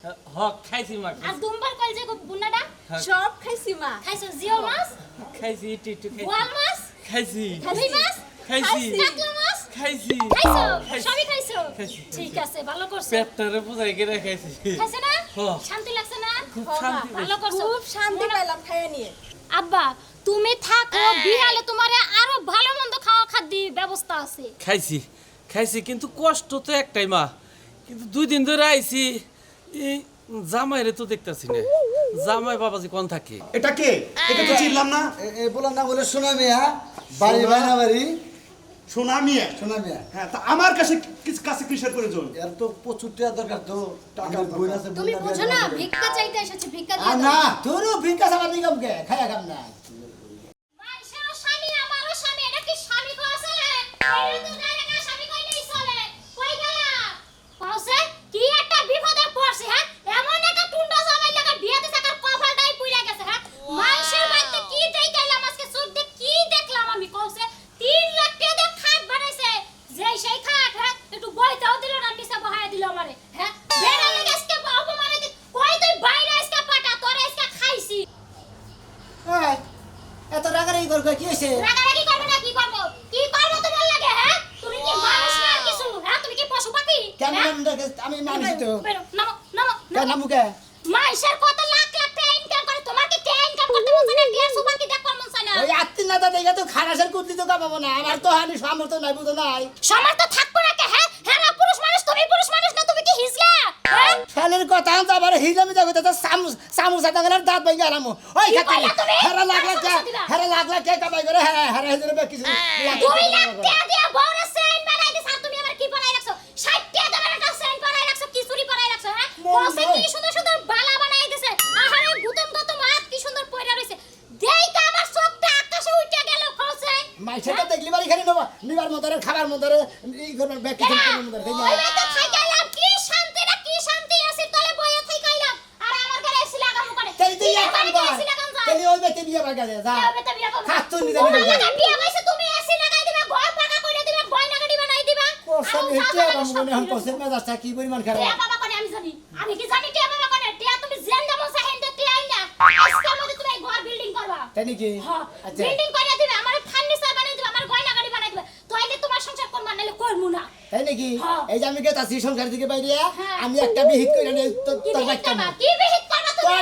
হক খাইছি মা আর দুম্বার কল যে বুনাডা সব খাইছি মা। খাইছো জিও মাছ খাইছি একটু খাইছি বোয়াল মাছ খাইছি রুই মাছ খাইছি কাতলা মাছ খাইছি খাইছো খাইছি। সবই খাইছো খাইছি। ঠিক আছে ভালো করছো পেটটারে বুঝাই করে খাইছি খাইছো না হ্যাঁ। শান্তি লাগছে না খুব হ্যাঁ, শান্তি ভালো করছো খুব শান্তি পেলাম খাইয়া নিয়ে। আব্বা তুমি থাকো বিহালে তোমারে আরো ভালো মন্দ খাওয়া খাদ্যের ব্যবস্থা আছে খাইছি খাইছি কিন্তু কষ্ট তো একটাই মা কিন্তু 2 দিন ধরে আইছি এই জামাইরে তো দেখতাছি না জামাই বাবাজি কোন থাকে এটা কে? এটা তো চিনলাম না। বললাম না বলে সোনা মিয়া বাড়ি সোনা? বাইনা বাড়ি সোনা মিয়া। সোনা মিয়া হ্যাঁ, তা আমার কাছে কিসের প্রয়োজন? এর তো প্রচুর টাকা দরকার তো টাকার বই আছে তুমি বুঝো না ভিক্ষা চাইতে এসেছে ভিক্ষা আর দিয়ে না দাও তোরও ভিক্ষা সাবা দিগম কে খায়া কাম না মাইশেরও স্বামী আমারও স্বামী এটা কি স্বামী কো আছে এর তো ডাইরেক্ট স্বামী কইলেই চলে কই গেলা পাউছে কি একটা বিপদে পড়ছে হ্যাঁ এমন একটা টুন্ডা জামাই লাগা বিয়ে দিছে আর কপালটাই পুইরা গেছে হ্যাঁ মাইশের বাড়িতে কি দেই গেলাম আজকে চোখ দিয়ে কি দেখলাম আমি কইছে 3 লাখ টাকা দিয়ে খাট বানাইছে যেই সেই খাট হ্যাঁ একটু বইতেও দিল না নিচে বহায় দিল আমারে হ্যাঁ বেড়া লেগে আজকে অপমানে কই তুই বাইরে আজকে পাটা তোরে আজকে খাইছি এই এত রাগারাগি কর কি হইছে রাগারাগি করবে না কি করব কি করব তোমার লাগে হ্যাঁ তুমি কি মানুষ না আর কিছু হ্যাঁ তুমি কি পশু পাখি কেমন আমি মানিস তো বেরো নামো নামো কেন নামুকে মাইশের কত লাখ লাখ টাকা ইনকাম করে তোমার কি টাকা ইনকাম করতে মন চায় না টিয়ার সুপার কি দেখো মন চায় না ওই আত্মীয় নাতা দেখে তো খারাসের কুত্তি তো কামাবো না আমার তো হানি সামর্থ্য নাই বুঝো নাই সমর্থ থাকবো না কে হ্যাঁ হ্যাঁ না পুরুষ মানুষ তুমি পুরুষ মানুষ না তুমি কি হিজলা হ্যাঁ শালের কথা আনতে আবার হিজামি দেখো তো সামুর সাথে গেলে দাঁত ভাঙে আলাম ওই কি খাতে কইলা তুমি? হেরা লাখ লাখ সামুসা দিবা? হেরা লাখ লাখ কে কামাই করে হ্যাঁ হেরা হেজরে কিছু 2 লাখ টাকা দিয়ে বউরে সেন বানাই দিছ আর তুমি আমার কি বানাই রাখছো 60 টাকা দামের একটা সেন বানাই রাখছো কি চুরি বানাই রাখছো হ্যাঁ বসে কি সুন্দর সুন্দর বালা বানাই দিছে আহারে গুতম গতম হাত কি সুন্দর পয়রা রইছে দেইকা আমার চোখটা আকাশে উঠে গেল কইছে মাইছেটা দেখলি বাড়ি খালি নেবা নিবার মতরে খাবার মতরে এই করবার ব্যাগ কিছু করবার মতরে তাই না ওই তো থাইকাইলাম কি শান্তি না কি শান্তি আছে তলে বইয়া থাইকাইলাম আর আমার ঘরে এসি লাগামু করে তাই তুই এক কাম কর এসি লাগাম যা তাই ওই বেতে বিয়ে বাগা দে যা বেটা বিয়া করব হাত তো নিতে তোমার নিতে লাগে বিয়া হইছে তুমি এসি লাগাই দিবা ঘর পাকা কইরা দিবা গয়না গাড়ি বানাই দিবা কোসম হেটে বামুনে হন কোসম মেজাজটা কি পরিমাণ খারাপ টিয়া বাবা করে আমি জানি আমি কি জানি টিয়া বাবা করে টিয়া তুমি জেন দেবো সাহেন্ডে টিয়া আইনা আজকে মধ্যে তুমি এই ঘর বিল্ডিং করবা তাই নাকি হ্যাঁ আচ্ছা বিল্ডিং করিয়া দিবে আমার ফার্নিচার বানাই দিবে আমার গয়না গাড়ি বানাই দিবে তাইলে তোমার সংসার কোন বানাইলে করমু না তাই নাকি হ্যাঁ। এই যে আমি গেতাছি সংসার থেকে বাইরে হ্যাঁ। আমি একটা বিহিত করে নেই কি তোর বিহিত বাচ্চা করবা কি বিহিত করবা তুমি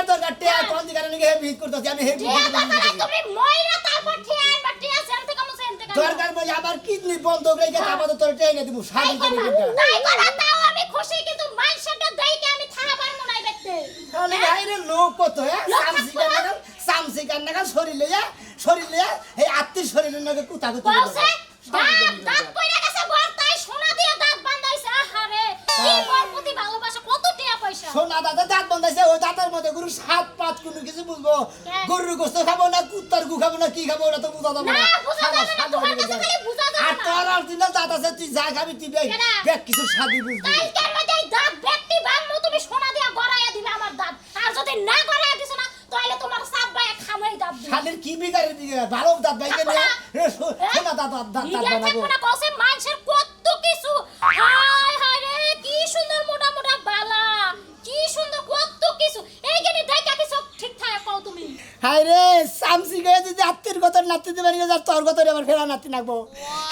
তোর টেয়ার কোন দিকে নাকি হে বিহিত করতেছি আমি হে টিয়া বাবা তুমি মইরা তারপর টিয়া আইবা টিয়া সেনতে কম সেনতে কম দরকার বলে আবার কিডনি বন্ধ হয়ে গেছে আবার তোর টেনে দিব তাই সাড়ে করবা, তিন তাই করা তাও আমি খুশি কিন্তু মাইশটা দেইকে আমি থাকা পারমু না দেখতে তাহলে বাইরে লোক কত হ্যাঁ লোক সামসি কান্নাকাল শরীরে এই আত্মীর শরীরের নাকি কুতা কুতি বলছে দাঁত দাঁত পয়রা গেছে বর তাই সোনা দিয়ে দাঁত বাঁধাইছে আহারে কি মোর প্রতি ভালোবাসা কত টিয়া পয়সা সোনা দাদা দাঁত বন্ধাইছে ওই দাঁতের মধ্যে গরু সাত পাঁচ কোনো কিছু বুঝবো হ্যাঁ। গরুর গোস্ত খাবো না কুত্তার গু খাবো না কি খাবো ওটা তো বুঝা যাবে না বুঝা যাবে না তোমার কাছে খালি বুঝা যাবে আর না তোর আর দিন দাঁত আছে তুই যা খাবি তুই কেডা? দেখ কিছু স্বাদি বুঝবি তাই কেন দেই দাঁত ব্যক্তি বানমু তুমি সোনা দিয়া গড়াইয়া দিবে আমার দাঁত আর যদি না গড়াইয়া দিছ না তাহলে তোমার সাপ বায়ে খামাই দাঁত দিবে শালের কি বিগারে দিকে ভালো দাঁত বাইকে নিয়ে সোনা দাঁত দাঁত বিজ্ঞান বানাবো থাকবো না কসে মানুষের কত কিছু হায় হায় রে কি সুন্দর মোটা মোটা বালা কি সুন্দর কত কিছু এইখানে দেখা কিছু ঠিক থাকে কও তুমি হাই রে সামসি গয়ে যদি আত্মীর কথা নাতি দিবেন যার তোর কথা আবার ফেরা নাতি নাকবো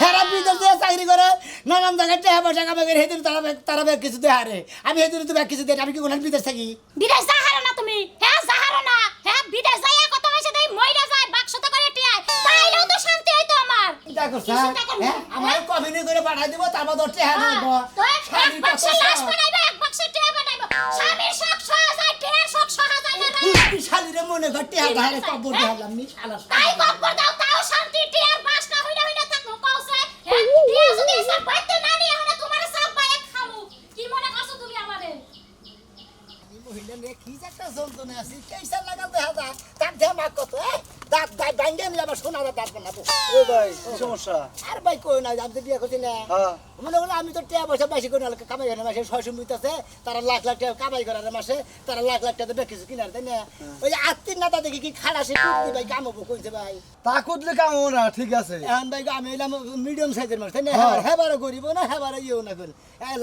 হেরা বিদেশ দিয়ে চাকরি করে নানান জায়গায় টেহা পয়সা কামাই করে হেদিন তারা ব্যাগ কিছু দেয় হারে আমি হেদিন তো ব্যাগ কিছু দেয় আমি কি কোনো বিদেশ থাকি বিদেশ যাহারো না তুমি হ্যাঁ যাহারো না হ্যাঁ বিদেশ যাইয়া কত মাসে দেই মইরা যায় বাক্সতে করে টিয়ায় তাইলেও তো শান্তি হইতো আমার চিন্তা করছ কি চিন্তা করবো? হ্যাঁ আমার কমিনি করে পাঠাই দিব তারপর তোর টেহা দেবো তো এক বাক্সে লাশ বানাইবা এক বাক্সে টিয়া বানাইবা স্বামীর শখ সহা যায় টিয়ার শখ সহা যায় না রে শালিরে মনে কর টেহা ধারে কবর দিলাম নি শালা তাই কবর দাও তাও শান্তি টিয়ার বাসনা হইনা হইনা থাকবো কওছে হ্যাঁ টিয়া যদি সব বাইতে না নিয়ে হনা তোমার সব বাইয়ে খামু কি মনে করছো তুমি আমারে মহিলা রে কি একটা যন্ত্রণা আছে কেইসা লাগাল দেখা যায় তার দেমাক কত দাঁত দাঁত ভাঙ্গে আমি আবার সোনা দাঁত বানাবো। ও ভাই কি সমস্যা? আর ভাই কই না আমি তো বিয়ে করছি না। হ্যাঁ মনে করো আমি তো টাকা পয়সা বেশি করে কামাই করে মাসে 600 মিনিট আছে, তারা লাখ লাখ টাকা কামাই করার মাসে, তারা লাখ লাখ টাকা বেশি কিনার, তাই না? ওই যে আত্মীয় নাতা দেখি কি খাড়া সে কুটনি ভাই কামাবো কইছে ভাই। তা কুদলে কামো না, ঠিক আছে। এখন ভাই আমি এলাম মিডিয়াম সাইজের মানুষ, তাই না? হ্যাঁ। হেবারও গরিব না, হেবারও ইয়েও না করে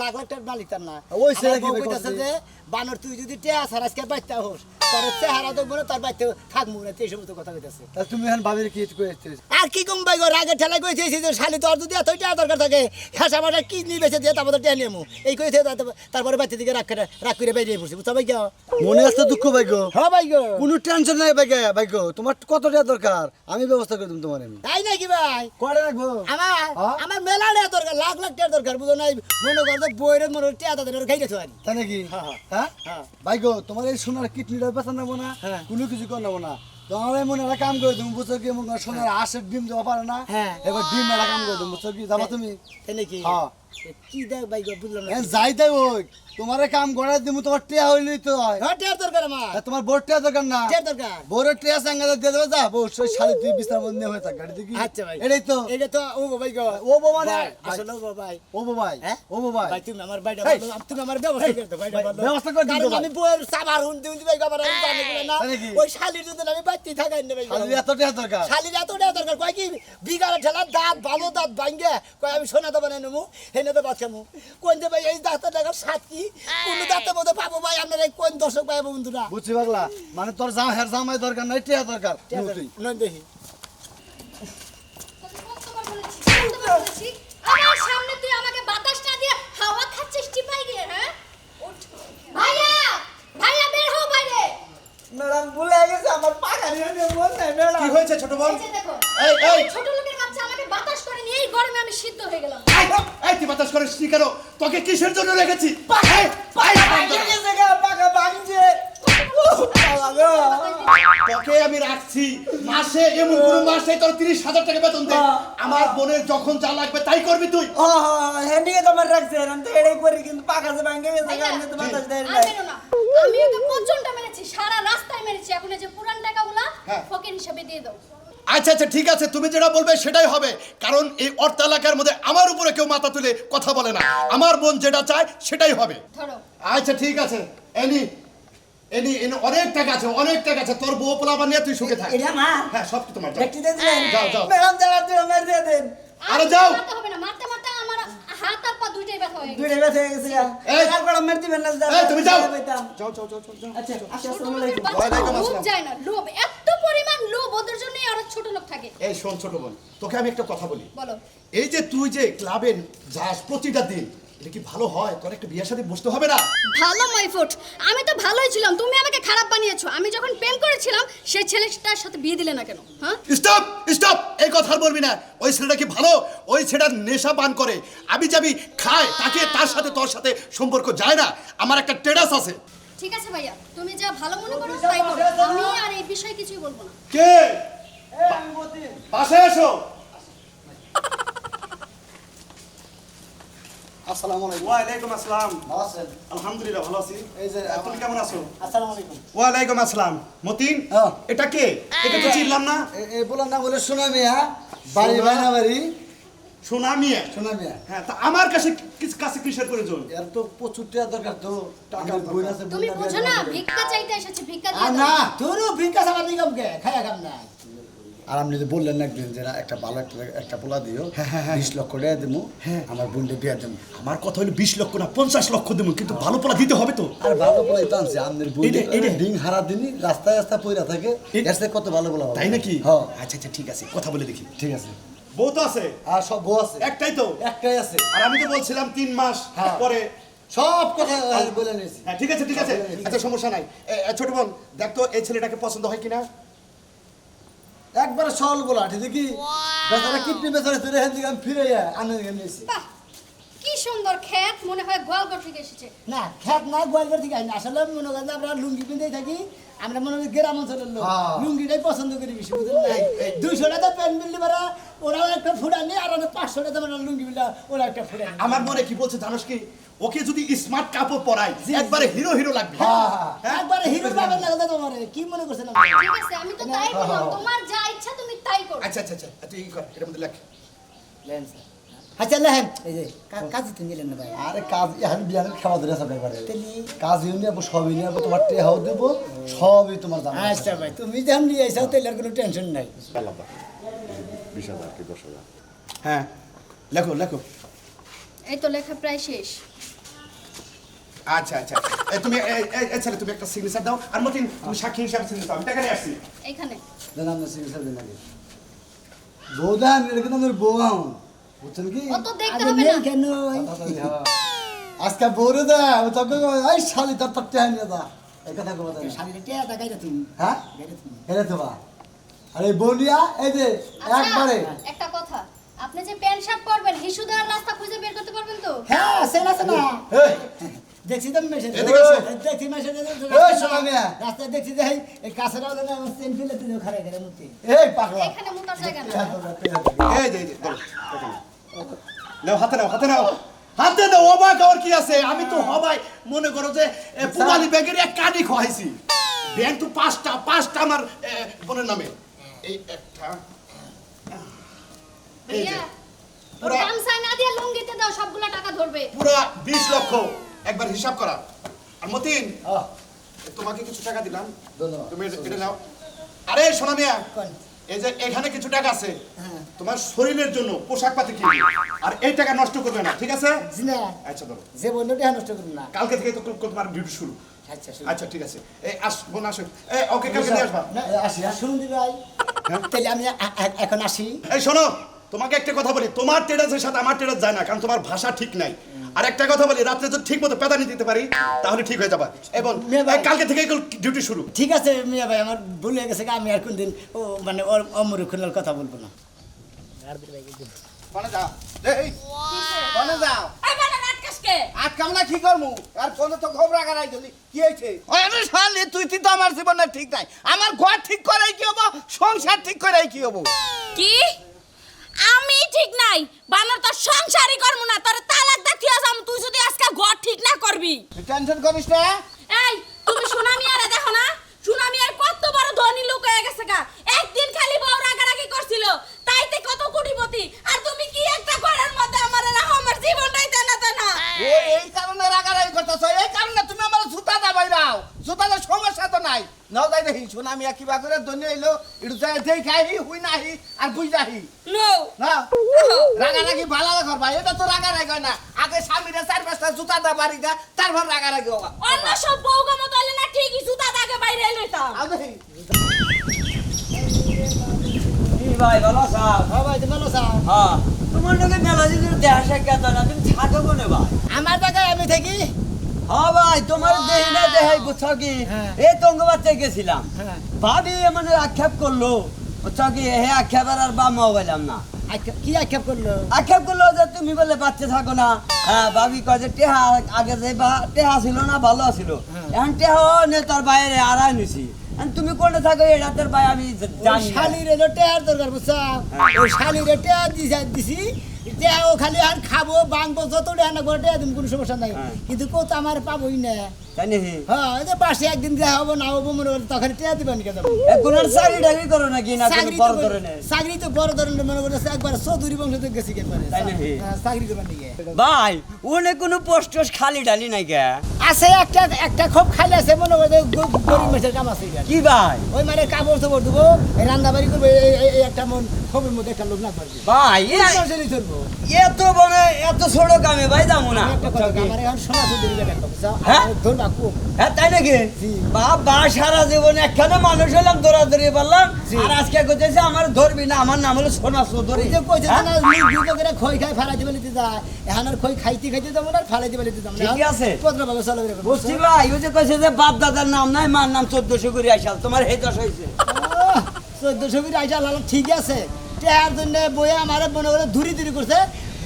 লাখ লাখ টাকার মালিক তার না। ওই ছেলে কি আমার বউ ভাই কইতাছে করছে? যে বানর তুই যদি টেয়া ছাড়া আজকে বাচ্চা হোস তার চেহারা দেখবো না, তার বাচ্চা থাকবো না, এই সমস্ত কথা কইতাছে। তা তুমি এখন ভাবির কি কইতে? আর কি কম ভাই গো, রাগের ঠেলা কইছে যে শালি তোর যদি এত টাকা দরকার থাকে হাসা মাটা কিডনি বেচে দিয়ে তারপর টেয়া নিয়ে এই কইছে, তারপরে বাচ্চা দিকে রাগ করে বেরিয়ে পড়ছি, বুঝছো ভাই? মনে আসতে দুঃখ ভাগ্য, হ্যাঁ ভাই গো, কোনো টেনশন নাই ভাগ্য, তোমার কত টাকা দরকার আমি ব্যবস্থা করে দিম তোমার। আমি তাই নাকি ভাই? কয়টা রাখবো? আমার হ্যাঁ? আমার মেলা টাকা দরকার, লাখ লাখ টাকা দরকার, বুঝো নাই? মনে করো বইয়ের মনে টাকা তাদের খাই গেছো আর তাই নাকি? হ্যাঁ, হ্যাঁ হ্যাঁ। ভাগ্য, তোমার এই সোনার কিডনিটা বেচা নেবো না, হ্যাঁ। কোনো কিছু করে নেবো না। তোমার মনে একটা কাম করে তুমি বুঝছো কি, সোনার হাঁসের ডিম দেওয়া পারে না, হ্যাঁ। এবার ডিম একটা কাম করে তুমি বুঝছো কি, যাবা তুমি? তাই নাকি? হ্যাঁ। কি দেখ ভাই গো, বুঝলাম না। যাই তাই ওই তোমার কাম গড়াই দিব, তোমার টেয়া হইলেই তো হয়। হ্যাঁ, টাকার দরকার আমার, আর তোমার বোর টেয়া দরকার না, টাকার দরকার। বোরের টেয়া সাঙ্গা দিয়ে দেবে, যা বউ শালি তুই বিছানার মধ্যে হয়ে থাক গাড়ি দেখি। আচ্ছা ভাই, এটাই তো এটা তো ও ভাই গো, ও বউ মানে ভাই, আসলে ও ভাই, ও বউ ভাই, হ্যাঁ? ও বউ ভাই, ভাই তুমি আমার বাইটা এই, বলো, তুমি আমার ব্যবস্থা করে দাও, বাইটা ভাই, বলো। ব্যবস্থা করে দিবো কারণ ভাই। আমি বইয়ের সাবার হুনতে হুনতে ভাই গো, আমার আমি জানি বলে না, তাই নাকি? ওই শালির যদি আমি বাচ্চি থাকাই না ভাই গো। শালির এত টেয়া দরকার। শালির এত টাকা দরকার, কয় কি বিঘার ঠেলা দাঁত ভালো দাঁত ভাঙ্গে কয় আমি সোনা তো বানাই নেবো, হেনে তো বাচ্চামু কোন যে ভাই এই দাঁতের টাকার সাত কি কোন দাঁতের মধ্যে পাবো ভাই? আপনার এই কোন দর্শক পাবো বন্ধুরা? বুঝছি পাগলা, মানে তোর হের জামাই দরকার নাই, টেয়া দরকার। তুই নয় দেখি কতবার বলেছি, আমার সামনে তুই আমাকে বাতাস না দিয়ে হাওয়া খাচ্ছিস টিপাই গিয়ে, হ্যাঁ? ওঠ। ভাইয়া ভাইয়া বের হও বাইরে। ম্যাডাম ভুলে গেছে আমার পাকা নিয়ে মন নাই ম্যাডাম। কি হয়েছে ছোট বোন? এই যে দেখো, এই ছোট লোকের কাছে আমাকে বাতাস করে নিয়ে এই গরমে আমি সিদ্ধ হয়ে গেলাম। এই তুই বাতাস করিস কি কেন? তোকে কিসের জন্য রেখেছি? এই, পাকা ভাঙছে তোকে আমি রাখছি মাসে, এমন কোন মাস নেই তোর 30,000 টাকা বেতন দে। আমার বোনের যখন যা লাগবে তাই করবি তুই। হ্যান্ডিকে তোমার রাখছে আমি তো এটাই করি, কিন্তু পাকা যে ভাঙে গেছে ভাইয়া, আমি তো বাতাস দেয় আর মেরো না। আমি ওকে প্রচন্ড মেরেছি, সারা রাস্তায় মেরেছি। এখন এই যে পুরান টাকাগুলা হ্যাঁ। ফকির হিসেবে দিয়ে দাও। আচ্ছা আচ্ছা ঠিক আছে, তুমি যেটা বলবে সেটাই হবে, কারণ এই অর্থ এলাকার মধ্যে আমার উপরে কেউ মাথা তুলে কথা বলে না। আমার বোন যেটা চায় সেটাই হবে। ধরো। আচ্ছা ঠিক আছে, এনি এনি এনি অনেক টাকা আছে, অনেক টাকা আছে। তোর বউ পোলাবা নিয়ে তুই সুখে থাক। এটা আমার হ্যাঁ সব তোমার। যাও। ব্যক্তি দিয়ে দিলেন যাও, যাও। ম্যাডাম যারা তুই আমার দিয়ে দেন আরে যাও। মারতে হবে না, মারতে মারতে আমার হাত আর পা দুইটাই ব্যথা হয়ে গেছে। দুইটা ব্যথা হয়ে গেছে এই। তারপর আমার দিবেন না এই তুমি যাও। পেতাম। যাও যাও যাও যাও, যাও। আচ্ছা ছোট আসসালামু লোকের আলাইকুম। বাচ্চাদের ওয়ালাইকুম লোভ আসসালাম। যায় না, লোভ এত পরিমাণ লোভ, ওদের জন্যই আরো ছোট লোক থাকে। এই শোন ছোট বোন, তোকে আমি একটা কথা বলি। বলো। এই যে তুই যে ক্লাবে যাস প্রতিটা দিন, এটা কি ভালো হয়? তোর একটা বিয়ের সাথে বসতে হবে না? ভালো মাইফুট, আমি তো ভালোই ছিলাম, তুমি আমাকে খারাপ বানিয়েছো। আমি যখন প্রেম করেছিলাম সেই ছেলেটার সাথে বিয়ে দিলে না কেন? হ্যাঁ, স্টপ স্টপ, এই কথা আর বলবি না। ওই ছেলেটা কি ভালো? ওই ছেলেটা নেশা পান করে, আবি যাবি খায়, তাকে তার সাথে তোর সাথে সম্পর্ক যায় না। আমার একটা টেরাস আছে। ঠিক আছে ভাইয়া, তুমি যা ভালো মনে করো তাই করো। আমি আর এই বিষয়ে কিছুই বলবো না। কে পাশে এসো। আসসালামু আলাইকুম। ওয়ালাইকুম আসসালাম। ভালো আছেন? আলহামদুলিল্লাহ ভালো আছি। এই যে তুমি কেমন আছো? আসসালামু আলাইকুম। ওয়ালাইকুম আসসালাম। মতিন, হ্যাঁ। এটা কে? একে তো চিনলাম না। এই বলার নাম হলো সোনা মিয়া, বাড়ি সোনা? বাইনা বাড়ি সোনা মিয়া। সোনা মিয়া। হ্যাঁ, তা আমার কাছে কাছে কিসের প্রয়োজন? এর তো প্রচুর টাকা দরকার, তো টাকার বই আছে। তুমি বুঝো না, ভিক্ষা চাইতে এসেছে, ভিক্ষা আর দিয়ে না দাও। তোরও ভিক্ষা সাবার দিগম কে খায়া কাম না। আর আপনি যে বললেন না একদিন যে না, একটা ভালো একটা পোলা দিও, 20 লক্ষ টাকা দেবো, আমার বোনকে বিয়ে দেবো। আমার কথা হলো 20 লক্ষ না 50 লক্ষ দেবো, কিন্তু ভালো পোলা দিতে হবে তো। আর ভালো পোলাই তো আনছে, আপনার বোন এইটা। ডিং হারা দিনই রাস্তায় রাস্তায় পইরা থাকে, এর থেকে কত ভালো পোলা হবে। তাই নাকি? হ্যাঁ আচ্ছা আচ্ছা ঠিক আছে, কথা বলে দেখি। ঠিক আছে। বউ তো আছে? আর সব বউ আছে, একটাই তো? একটাই আছে। আর আমি তো বলছিলাম 3 মাস হ্যাঁ। পরে। সব কথা বলে নিয়েছি। হ্যাঁ ঠিক আছে ঠিক আছে, আচ্ছা সমস্যা নাই। ছোট বোন দেখ তো এই ছেলেটাকে পছন্দ হয় কিনা। একবারে সল বলা, ঠিক কি বেচারা কিডনি বেচারা তুই রেখে দিকে আমি ফিরে আনন্দ নিয়েছি। বাহ, কি সুন্দর ক্ষেত, মনে হয় গোয়ালঘর থেকে এসেছে। না খেত না গোয়ালঘর থেকে আইনি। আসলে মনে করেন যে আমরা লুঙ্গি পিঁধেই থাকি, আমরা মনে করি গ্রাম অঞ্চলের লোক হ্যাঁ। লুঙ্গিটাই পছন্দ করি বেশি, বুঝলেন নাই? 200 টাকা প্যান্ট বিল্লি মারা ওরাও একটা ফুটা নেই, আর 500 টাকা মানে লুঙ্গি বিল্লা ওরা একটা ফুটা নেই। আমার মনে কি বলছে জানোস কি? ওকে যদি স্মার্ট কাপড় পরাই একবারে হিরো হিরো লাগবে। হ্যাঁ একবারে হিরো বাবার লাগা তোমার কি মনে করছেন আপনি? ঠিক আছে আমি তো তাই বললাম তোমার যা ইচ্ছা তুমি তাই করো। আচ্ছা আচ্ছা আচ্ছা তুই এই কর এটার মধ্যে লেখ। লেন স্যার আচ্ছা লেন এই যে কাজ তো নিলেন না ভাই আরে কাজ এখন বিয়ানের খাওয়া ধরে সব একবারে তেলি কাজ ইউনি নেবো সবই নেবো তোমার টেহাও দেবো সবই তোমার জানা আছে। আচ্ছা ভাই তুমি যখন নিয়ে আইসাও তাহলে আর কোনো টেনশন নাই। 20,000 কি 10,000? হ্যাঁ লেখো লেখো। এই তো লেখা প্রায় শেষ। আচ্ছা আচ্ছা তুমি এই ছেলে তুমি একটা সিগনেচার দাও আর মতিন তুমি সাক্ষী হিসাবে সিগনেচার দাও। আমি টাকা নিয়ে আসছি। এখানে দেন আমরা সিগনেচার দিন আগে বৌদান এটা কিন্তু আমাদের বউ বুঝছেন কি অত দেখতে আরে হবে নেই না। কেন তাড়াতাড়ি, হ্যাঁ। আজকে বউরে দা ও তোকে এই শালি তোর তোর টেহা নিয়ে দা এই কথা কব তাই শালিরে টিয়া দেখাইরা তুমি হ্যাঁ গাইরা তুমি হেরে তো বা আরে বলিয়া এই যে আচ্ছা, একবারে একটা কথা, আপনি যে প্যান্ট শার্ট পরবেন হিসু দেওয়ার রাস্তা খুঁজে বের করতে পারবেন তো? হ্যাঁ সেনা সেনা এই দেখছি তো মেশে এদিকে এসো। দেখছি মেশে এই শোনা মিয়া। রাস্তায় দেখছি যে এই কাছেরাও না সেন ফিলে তুই খারে খারে মুতি এই পাগলা এখানে মুতার জায়গা না। এই যে এই যে ধরো, দেখো না। নাও হাতে নাও হাতে নাও হাতে নাও। অবাক আর কি আছে, আমি তো হবাই মনে করো যে পুবালি ব্যাগের এক কানি খোয়াইছি। ব্যাংক তো পাঁচটা আমার বোনের নামে। এই একটা এই যে ভাইয়া, ওর পুরা- গামছা না দিয়ে লুঙ্গিতে দাও, সবগুলা টাকা ধরবে। পুরা 20 লক্ষ একবার হিসাব করা। আর মতিন তোমাকে কিছু টাকা দিলাম, ধন্যবাদ। তুমি এটা নাও। আরে সোনা মিয়া, কোন? এই যে এখানে কিছু টাকা আছে, হ্যাঁ। তোমার শরীরের জন্য পোশাক পাতি কিনবে, আর এই টাকা নষ্ট করবে না, ঠিক আছে? জিনা আচ্ছা ধরো, যে বন্ধু টিয়া নষ্ট করুন না কালকে থেকে তো তোমার ডিউটি শুরু। আচ্ছা আচ্ছা ঠিক আছে, এই বোন আসো। এই ওকে কালকে নিয়ে আসবা। আসি হ্যাঁ? শুনুন দি ভাই তাহলে আমি এখন আসি এই শোনো, তোমাকে একটা কথা বলি, তোমার টেরাসের সাথে আমার টেরাস যায় না, কারণ তোমার ভাষা ঠিক নাই। আর একটা কথা বলি, রাত্রে যদি ঠিক মতো পেদানি দিতে পারি তাহলে ঠিক হয়ে যাবে। এবং মেয়ে ভাই। কালকে থেকে ডিউটি শুরু। ঠিক আছে মিয়া ভাই আমার ভুল হয়ে গেছে আমি আর কোনদিন ও মানে অমরুক্ষণের কথা বলবো না কোনে যাও এই কোনে যাও এই বাবা নাটকাসকে আটকাম না কি করমু আর কোনে তো খবর আগারাই গেলি কি হইছে আরে শালি তুই তো আমার জীবনে ঠিক নাই আমার ঘর ঠিক করাই কি হবো সংসার ঠিক করাই কি হবো কি আমি ঠিক নাই বানর তো সংসারই করব না তোর তালাক দেখিয়া যাম তুই যদি আজকে ঘর ঠিক না করবি তুই টেনশন করিস না এই তুমি সুনামি আরে দেখো না সুনামি আর কত বড় ধনী লোক হয়ে গেছে গা একদিন খালি বউ রাগারাগি করছিল তাইতে কত কোটিপতি আর তুমি কি একটা ঘরের মধ্যে আমার রাখো আমার জীবনটাই তেনা তেনা এই কারণে রাগারাগি করতেছ এই কারণে তুমি আমার জুতা দাবাই দাও জুতার সমস্যা তো নাই নাও যাই দেখি শোনা আমি কিবা করে দনি হইলো একটু যাই দেখাই হুই নাহি আর বুঝ যাহি নো না রাগারাগি ভালো করবা এটা তো রাগারাগি হয় না আগে স্বামীরা 4-5টা জুতা দা বাড়ি দা তারপর রাগারাগি হবা অন্য সব বউগা মতো হলে না ঠিকই জুতা দাগে বাইরে লইতাম আও দেখি ভাই ভালো আছো? হ্যাঁ ভাই তুমি ভালো আছো? হ্যাঁ তোমার লোকে মেলা দিন দেখা সাক্ষাৎ না তুমি থাকো কোনে ভাই? আমার জায়গায় আমি থাকি হ্যাঁ ভাই তোমার দেহি না দেখাই বুঝছো কি হ্যাঁ। এই তঙ্গবাতে গেছিলাম হ্যাঁ। ভাবি মানে আক্ষেপ করলো বুঝছো কি হে আক্ষেপের আর বামাও পাইলাম না কি আক্ষেপ করলো আক্ষেপ করলো যে তুমি বলে বাচ্চা থাকো না হ্যাঁ ভাবি কয় যে টেহা আগে যে টেহা ছিল না ভালো ছিল এখন টেহা নে তোর বাইরে আড়াই নিছি এখন তুমি কোনে থাকো এটা তোর ভাই আমি জানি না। শালির এলো টেয়ার দরকার বুঝছা ওই শালির টেয়ার দিছি টেয়া ও খালি আর খাবো বাংবো যত টেয়া না করে টেয়া তুমি কোনো সমস্যা নাই হ্যাঁ। কিন্তু কত আমার পাবোই না তাই নাকি হ্যাঁ এই যে পাশে একদিন দেখা হবো না হবো মনে করো তখন টেয়া দিবেন কেন এখন আর চাকরি টাকরি করো নাকি না কোনো বড় ধরনের চাকরি তো বড় ধরনের মনে করছে একবার চৌধুরী বংশ তো গেছি কেবারে তাই নাকি? চাকরি করবার নিয়ে ভাই ওনে কোনো পোস্ট টোস্ট খালি ডালি নাই কে আছে একটা খুব খালি আছে মনে করো গরিব মেসের কাম আছে এখানে। কি ভাই ওই মানে কাপড় চোপড় দেবো রান্না বাড়ি করবো এই একটা মন খবর মধ্যে একটা লোক না পারবে ভাই চলবো এত বড় এত ছোট কামে ভাই যাবো না একটা কথা আমার এখন সোনা চৌধুরী বেটা বুঝছো হ্যাঁ? ধরবা কম হ্যাঁ তাই নাকি জি। বাবা সারা জীবনে একখানে মানুষ হলাম দৌড়াদৌড়ি পারলাম জি। আর আজকে কইতেছে আমার ধরবি না আমার নাম হলো সোনা চৌধুরী ওই যে কইছে হ্যাঁ? না দুটো খই খাই ফেলাই দিবে লিতে যায় এখন আর খই খাইতে খাইতে যাবো না ফেলাই দিবে লিতে যাবো ঠিকই আছে। পদ্রভাবে চলে বুঝছি ভাই ওই যে কইছে যে বাপ দাদার নাম নাই মার নাম 1400 করে আইসাল তোমার এই দশ হয়েছে 1400 করে আইসা লাল ঠিক আছে টেহার জন্য বইয়ে আমার মনে করে ধুরি ধুরি করছে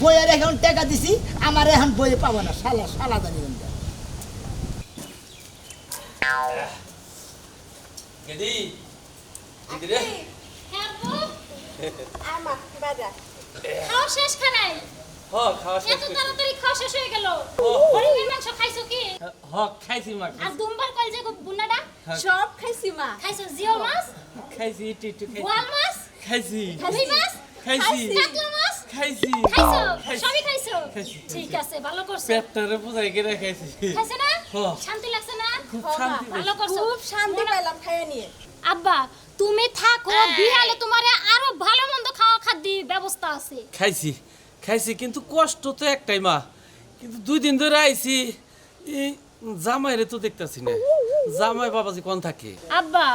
বইয়ের এখন টাকা দিছি আমার এখন বইয়ে পাবো না শালা শালা জানি কোনটা। গেদি ইদিরে হ্যাঁ বউ, আমা বাজা খাও শেষ খানাই। হ খাওয়া শেষ এত করছি। তাড়াতাড়ি খাওয়া শেষ হয়ে গেল ও। হরিণের মাংস খাইছো কি হ খাইছি মা আর দুম্বার কল যে বুনাটা সব খাইছি মা খাইছো জিওল মাছ খাইছি একটু খাইছি বোয়াল মাছ খাইছি রুই মাছ খাইছি কাতলা মাছ খাইছি খাইছো খাইছি। সবই খাইছো খাইছি। ঠিক আছে ভালো করছো পেটটারে বুঝাই করে খাইছি খাইছো না হ্যাঁ। শান্তি লাগছে না খুব শান্তি ভালো করছো খুব শান্তি পেলাম খাইয়া নিয়ে আব্বা তুমি থাকো বিহালে তোমারে আরো ভালো মন্দ খাওয়া খাদ্যের ব্যবস্থা আছে খাইছি খাইছি কিন্তু কষ্ট তো একটাই মা কিন্তু 2 দিন ধরে আইছি এই জামাইরে তো দেখতাছি না জামাই বাবাজি কোন থাকে আব্বা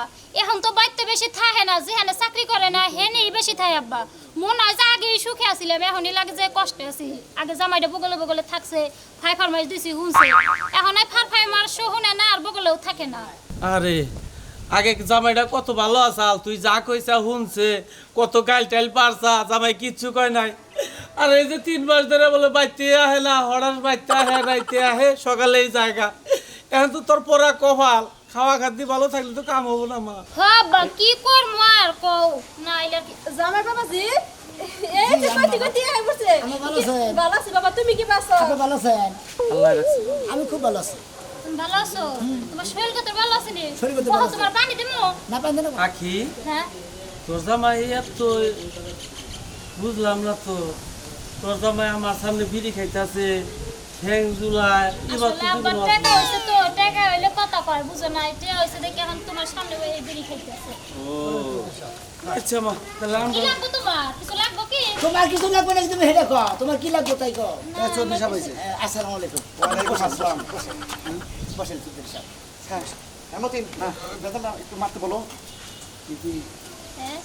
এখন তো বাইতে বেশি থাকে না যেখানে চাকরি করে না হেনেই বেশি থাকে আব্বা মনে হয় যে আগে সুখে আছিলাম এখনই লাগে যে কষ্টে আছি আগে জামাইটা বগলে বগলে থাকছে ফাই ফার্মাইশ দিছি শুনছে এখন এই ফার্মাইশ শুনে না আর বগলেও থাকে না আরে আগে জামাইটা কত ভালো আসাল তুই যা কইছা শুনছে কত গাইল টাইল পারছা জামাই কিচ্ছু কয় নাই আর এই যে 3 মাস ধরে বলে বাইতে আহে না হঠাৎ বাইতে আহে রাইতে আহে সকালেই জায়গা এখন তো তোর পরা কপাল খাওয়া খাদ্য ভালো থাকলে তো কাম হবো না মা আব্বা কি করবো আর কও না এলা জামাই বাবাজি এই যে কইতে কইতে আই বসে আমি ভালো আছি। ভালো আছি বাবা তুমি কি পাছো আপনি ভালো আছেন আল্লাহ রাখছে আমি খুব ভালো আছি তুমি ভালো আছো তোমার শরীর কত ভালো আছে নি শরীর কত ভালো আছে। তোমার পানি দিমু না পান দেন আখি হ্যাঁ তোর জামাই এত বুঝলাম না তো তোর জামাই আমার সামনে বিড়ি খাইতেছে ঠ্যাং জুলায় এবার আসলে তো আব্বা দুদিন টাকা আছে। হইছে তো টাকা হইলে কথা কয় বুঝো না এটা হইছে দেখে এখন তোমার সামনে এই বিড়ি খাইতেছে ও আচ্ছা মা তাহলে কি আমরা লাগবে তোমার কিছু লাগবে কি তোমার কিছু লাগবে না তুমি হেডে কও তোমার কি লাগবে তাই কও চৌধুরী সাহেব হয়েছে আসসালামু আলাইকুম ওয়ালাইকুম আসসালাম বসেন চৌধুরী সাহেব হ্যাঁ হেমতিন বেদনা একটু মারতে বলো হ্যাঁ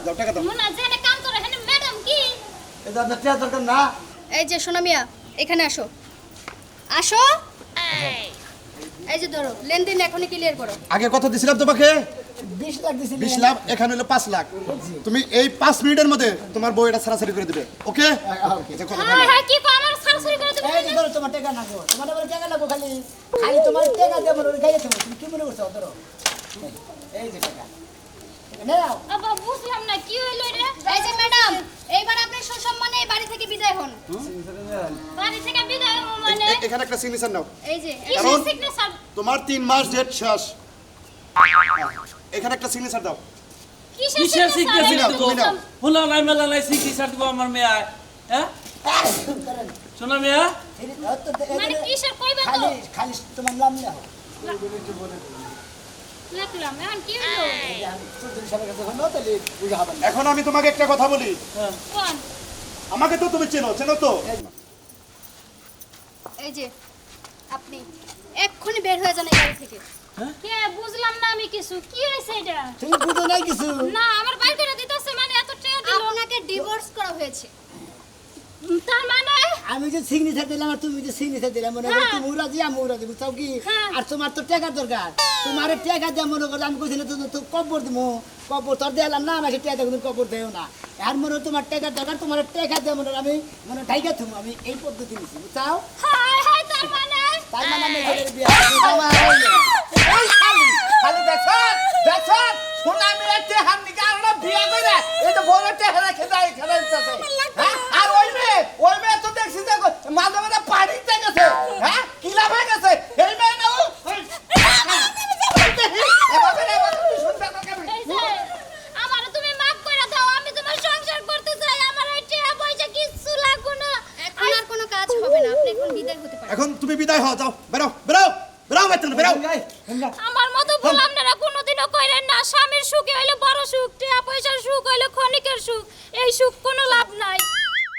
যাও টাকা দাও মনে হয় যে কাম করে হেনে ম্যাডাম কি এটা আপনার টেয়া দরকার না এই যে সোনা মিয়া এখানে আসো আসো এই যে ধরো লেনদেন এখনই ক্লিয়ার করো আগে কত দিছিলাম তোমাকে 20 লাখ দিছি 20 লাখ এখানে হলো 5 লাখ তুমি এই 5 মিনিটের মধ্যে তোমার বইটা সারাসারি করে দিবে ওকে আচ্ছা কথা হ্যাঁ হ্যাঁ কি কো আমার সারসারি করে দিবে এই যে ধরো তোমার টাকা লাগবে তোমার আবার টাকা লাগবে খালি খালি তোমার টাকা দিয়ে মনে গাইয়ে তুমি তুমি কি মনে করছো ধরো এই যে টাকা নাও আব্বা বুঝলাম না কি হইলো রে এই যে ম্যাডাম এইবার আপনি সুসম্মানে এই বাড়ি থেকে বিদায় হন বাড়ি থেকে বিদায় হবো মানে এখানে একটা সিগনেচার নাও এই যে কিসের সিগনেচার তোমার 3 মাস ডেট শেষ এখানে একটা সিগনেচার দাও কিসের সিগনেচার নাও, দিব তুমি নাও। হলো নাই মেলা নাই সিগনেচার দিব আমার মেয়ে হ্যাঁ শোনা মেয়া মানে কিসের কইবে তো খালি খালি তোমার নাম নাও লাগলাম এখন কি হইলো চৌধুরী সাহেবের কাছে হলো তাহলে বুঝা হবে না এখন আমি তোমাকে একটা কথা বলি কোন আমাকে তো তুমি চেনো তো এই যে আপনি এক্ষুনি বের হয়ে যান এই বাড়ি থেকে কে বুঝলাম না আমি কিছু কি হইছে এটা তুমি বুঝো নাই কিছু না আমার বাইর করে দিতেছে মানে এত টাকা দিল আপনাকে ডিভোর্স করা হয়েছে তার মানে আমি যে সিগনেচার দিলাম আর তুমি যে সিগনেচার দিলাম মনে করো তুমি রাজি আমি রাজি বুঝছাও কি হ্যাঁ। আর তোমার তো টাকা দরকার তোমার টাকা দিয়ে মনে করো আমি কইছি না তো কবর দিমু কবর তোর দিলাম না আমাকে টাকা তুমি কবর দেও না আর মনে হয় তোমার টাকা দরকার তোমার টাকা দিয়ে মনে আমি মনে ঢাইকা তুমি আমি এই পদ্ধতি নিছি বুঝছাও হাই হাই তার মানে তার মানে আমি ছেলের বিয়ে আমার খালি দেখো সোনা মিয়া টেহার নিকে আর বিয়া কইরা এই তো বড় টেহার রেখে দেয় এখানে দিতেছে আর ওই মেয়ে তো দেখছি যে মাঝে মাঝে পানিতে গেছে হ্যাঁ কি লাভ হয়ে গেছে এই মেয়ে না এই যে আমারে তুমি মাফ করে দাও আমি তোমার সংসার করতে চাই আমার এই টাকা পয়সা কিচ্ছু লাগবে না এখন আর কোনো কাজ হবে না আপনি এখন বিদায় হতে পারেন এখন তুমি বিদায় হও যাও বেরো বেরো বেরো বেতন বেরো আমার মতো ভুল আপনারা কোনোদিনও কইরেন না স্বামীর সুখে হইলে বড় সুখ টাকা পয়সার সুখ হইলে ক্ষণিকের সুখ এই সুখ কোনো লাভ নাই